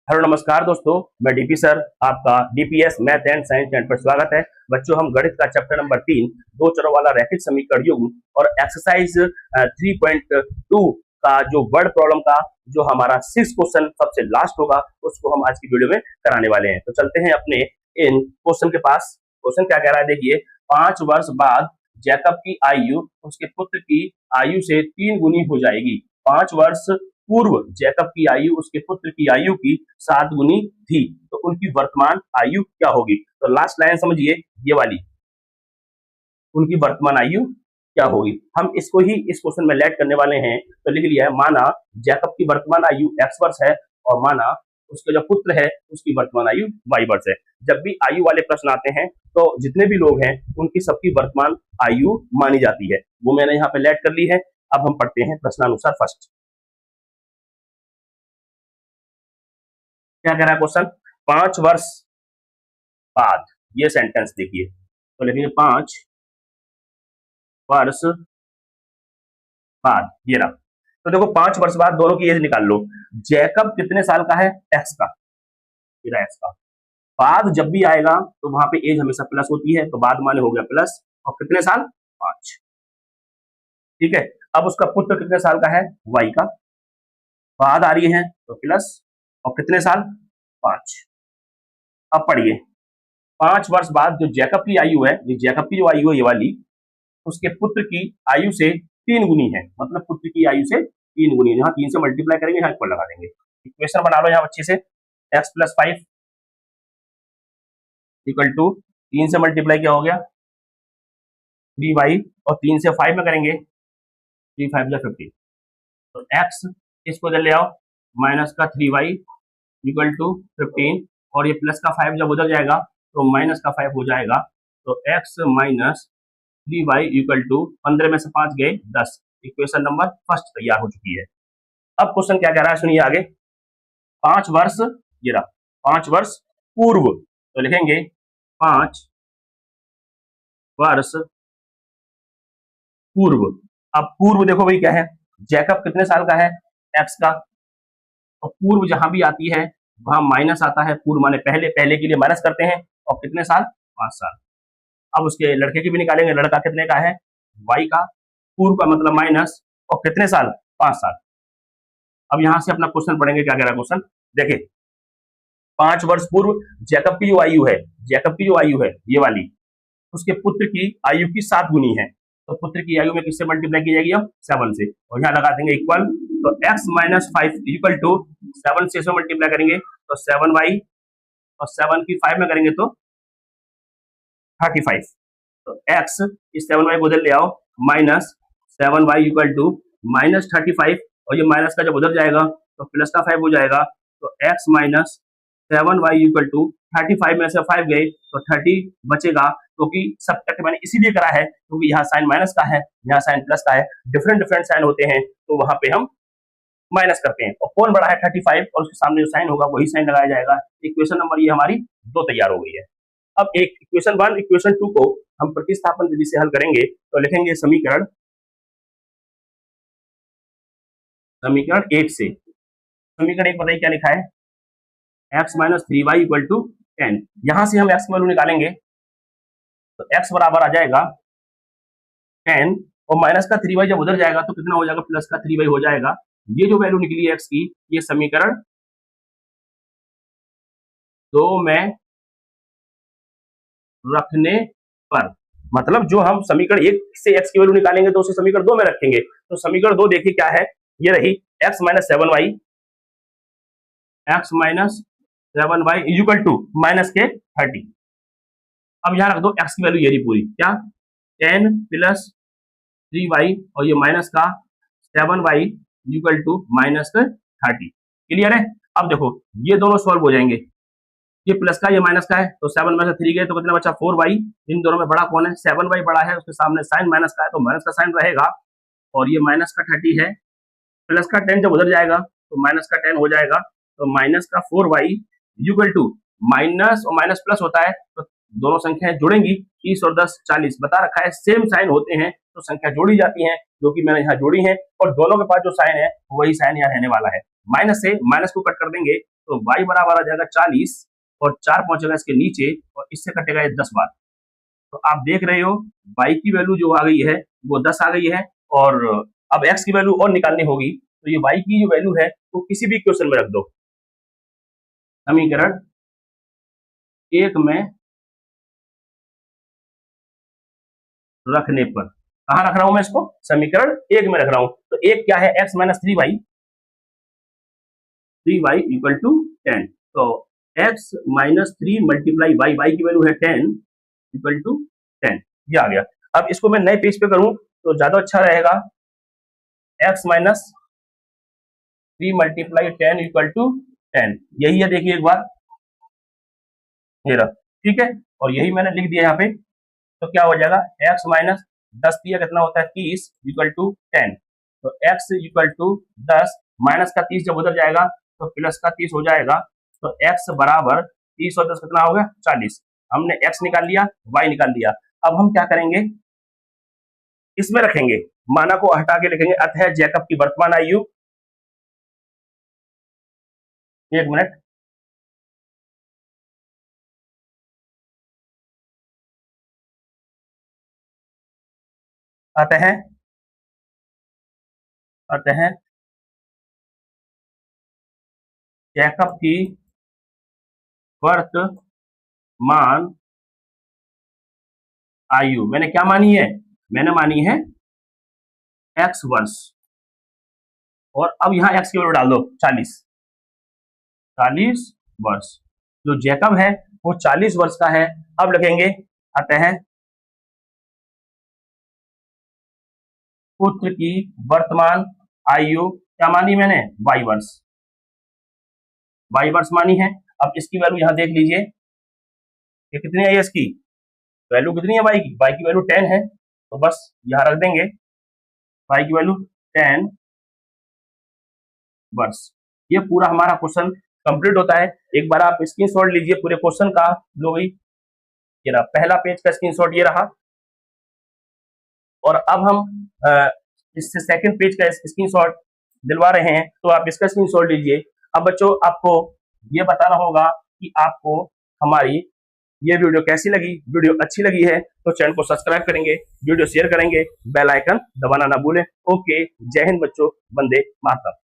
Hello नमस्कार दोस्तों, मैं डीपी सर आपका DPS math and science channel पर स्वागत है। बच्चों, हम गणित का चैप्टर नंबर 3 दो चरों वाला रैखिक समीकरण युग्म और एक्सरसाइज 3.2 का जो वर्ड प्रॉब्लम का जो हमारा 6 क्वेश्चन सबसे लास्ट होगा उसको हम आज की वीडियो में कराने वाले हैं। तो चलते हैं अपने इन क्वेश्चन के पास। क्वेश्चन क्या कह रहा है, देखिए। 5 वर्ष बाद जैकब की आयु उसके पुत्र की आयु से 3 गुनी हो जाएगी। 5 वर्ष पूर्व जैकब की आयु उसके पुत्र की आयु की 7 गुनी थी, तो उनकी वर्तमान आयु क्या होगी। तो लास्ट लाइन समझिए, ये वाली, उनकी वर्तमान आयु क्या होगी। हम इसको ही इस क्वेश्चन में लेट करने वाले हैं। तो लिख लिया है, माना जैकब की वर्तमान आयु x वर्ष है और माना उसका जो पुत्र है उसकी वर्तमान आयु y वर्ष है। जब भी आयु वाले प्रश्न आते हैं तो जितने भी लोग हैं उनकी सबकी वर्तमान आयु मानी जाती है, वो मैंने यहाँ पे लेट कर ली है। अब हम पढ़ते हैं प्रश्नानुसार। फर्स्ट क्या कह रहा है क्वेश्चन, 5 वर्ष बाद, ये सेंटेंस देखिए। तो लिखेंगे 5 वर्ष बाद, ये रहा। तो देखो 5 वर्ष बाद दोनों की एज निकाल लो। जैकब कितने साल का है, एक्स का, एक्स का। बाद जब भी आएगा तो वहां पे एज हमेशा प्लस होती है, तो बाद माने हो गया प्लस, और कितने साल, 5। ठीक है। अब उसका पुत्र कितने साल का है, वाई का, बाद आ रही है तो प्लस, और कितने साल, 5। अब पढ़िए, 5 वर्ष बाद जो जैकब की आयु है, ये जैकब की जो आयु है ये वाली, उसके पुत्र की आयु से 3 गुनी है। मतलब पुत्र की आयु से 3 गुनी है। यहाँ 3 से मल्टीप्लाई करेंगे, यहाँ इक्वल लगा देंगे। इक्वेशन बना लो यहाँ अच्छे से। x + 5 = 3 से मल्टीप्लाई क्या हो गया, 3y, और 3 से 5 में करेंगे 3 5 = 15। तो x इसको इधर ले आओ, माइनस का 3y = 15, और ये प्लस का 5 जब उधर जाएगा तो माइनस का 5 हो जाएगा। तो x - 3y = 15 में से 5 गए 10। इक्वेशन नंबर फर्स्ट तैयार हो चुकी है। अब क्वेश्चन क्या कह रहा है, सुनिए आगे। 5 वर्ष, ये रहा, 5 वर्ष पूर्व, तो लिखेंगे 5 वर्ष पूर्व। अब पूर्व देखो भाई क्या है, जैकब कितने साल का है, एक्स का, और पूर्व जहां भी आती है वहां माइनस आता है। पूर्व माने पहले, पहले के लिए माइनस करते हैं, और कितने साल, 5 साल। अब उसके लड़के की भी निकालेंगे, लड़का कितने का है, वाई का, पूर्व का मतलब माइनस, और कितने साल, 5 साल। अब यहां से अपना क्वेश्चन पढ़ेंगे, क्या कह रहा है क्वेश्चन, देखिए। 5 वर्ष पूर्व जैकब की जो आयु है, जैकब की जो आयु है ये वाली, उसके पुत्र की आयु की 7 गुनी है। तो पुत्र की आयु में किससे मल्टीप्लाई की जाएगी, अब 7 से, और यहाँ लगा देंगे इक्वल। तो x - 5 = 7 से इसमें मल्टीप्लाई करेंगे तो 7y, और 7 की 5 में करेंगे तो 35। तो x इस 7y को उधर ले आओ, माइनस 7y = -35, और ये माइनस का जब उधर जाएगा तो प्लस का 5 हो जाएगा। तो x - 7y = 35 में से 5 गए तो 30 बचेगा। क्योंकि सब्ट्रैक्ट मैंने इसीलिए करा है क्योंकि यहाँ साइन माइनस का है, यहाँ साइन प्लस का है, डिफरेंट डिफरेंट साइन होते हैं, तो वहां पे हम माइनस करते हैं। और कौन बड़ा है, 35, और उसके सामने जो साइन होगा वही साइन लगाया जाएगा। इक्वेशन नंबर ये हमारी 2 तैयार हो गई है। अब एक इक्वेशन 1, इक्वेशन 2 को हम प्रतिस्थापन विधि से हल करेंगे। तो लिखेंगे समीकरण 1 से। समीकरण 1 बताइए क्या लिखा है, x - 3y = 10। यहां से हम x की वैल्यू निकालेंगे तो x बराबर आ जाएगा 10, और माइनस का 3y जब उधर जाएगा तो कितना हो जाएगा, प्लस का 3y हो जाएगा। ये जो वैल्यू निकली है x की, ये समीकरण 2 में रखने पर, मतलब जो हम समीकरण 1 से x की वैल्यू निकालेंगे तो उसे समीकरण 2 में रखेंगे। तो समीकरण 2 देखिए क्या है, ये रही x - 7y, x - 7y = minus के 30। अब यहां रख दो x की वैल्यू, ये रही पूरी, क्या, 10 + 3y, और ये माइनस का 7y = -30। क्लियर है। अब देखो ये दोनों सॉल्व हो जाएंगे, ये प्लस का ये माइनस का है, तो 7 में से 3 गए तो कितना बचा, 4y। इन दोनों में बड़ा कौन है, 7y बड़ा है, उसके सामने साइन माइनस का है तो माइनस का साइन रहेगा, और ये माइनस का 30 है, प्लस का 10 जब उधर जाएगा तो माइनस का 10 हो जाएगा। तो माइनस का 4y = माइनस, और माइनस प्लस होता है तो दोनों संख्याएं जुड़ेंगी, 30 और 10 40 बता रखा है, सेम साइन होते हैं तो संख्या जोड़ी जाती है, जो कि मैंने यहाँ जोड़ी है, और दोनों के पास जो साइन है वही साइन यहाँ रहने वाला है। माइनस से माइनस को कट कर देंगे तो y बराबर आ जाएगा 40 और 4 पहुंचेगा इसके नीचे और इससे कटेगा ये 10 बार। तो आप देख रहे हो y की वैल्यू जो आ गई है वो 10 आ गई है, और अब x की वैल्यू और निकालनी होगी, तो ये y की जो वैल्यू है वो किसी भी इक्वेशन में रख दो। समीकरण 1 में रखने पर, कहाँ रख रहा हूं मैं इसको, समीकरण 1 में रख रहा हूं। तो 1 क्या है, x minus 3y equal to 10। तो x माइनस 3 मल्टीप्लाई y की वैल्यू है 10 इक्वल टू 10, ये आ गया। अब इसको मैं नए पेज पे करूं तो ज्यादा अच्छा रहेगा, x minus 3 multiply 10 equal to 10, यही है, देखिए एक बार, ये रहा, ठीक है, और यही मैंने लिख दिया यहाँ पे। तो क्या हो जाएगा, x माइनस 10 दिया कितना होता है 30 इक्वल टू 10, तो x इक्वल टू 10 माइनस का 30 जब उधर जाएगा तो प्लस का 30 हो जाएगा, तो x बराबर 30 और 10 कितना हो गया 40। हमने x निकाल लिया, y निकाल लिया। अब हम क्या करेंगे, इसमें रखेंगे, माना को हटा के लिखेंगे, अतः जैकब की वर्तमान आयु, एक मिनट, अतः जैकब की वर्तमान आयु मैंने क्या मानी है, मैंने मानी है x वर्ष, और अब यहाँ x की वैल्यू डाल दो 40 वर्ष। जो जैकब है वो 40 वर्ष का है। अब लिखेंगे अतः पुत्र की वर्तमान आयु क्या मानी मैंने, y वर्ष मानी है। अब इसकी वैल्यू यहाँ देख लीजिए, ये कितनी है, इसकी वैल्यू कितनी है y की वैल्यू 10 है, तो बस यहाँ रख देंगे y की वैल्यू 10 वर्ष। ये पूरा हमारा क्वेश्चन कंप्लीट होता है। एक बार आप स्क्रीनशॉट लीजिए पूरे क्वेश्चन का, लो भाई, ये रहा पहला पेज का स्क्रीनशॉट, ये रहा, और अब हम इससे सेकंड पेज का स्क्रीनशॉट दिलवा रहे हैं, तो आप इसका स्क्रीनशॉट लीजिए। अब बच्चों आपको ये बताना होगा कि आपको हमारी ये वीडियो कैसी लगी। वीडियो अच्छी लगी है तो चैनल को सब्सक्राइब करेंगे, वीडियो शेयर करेंगे, बेल आइकन दबाना ना भूलें। ओके, जय हिंद बच्चों, वंदे मातरम।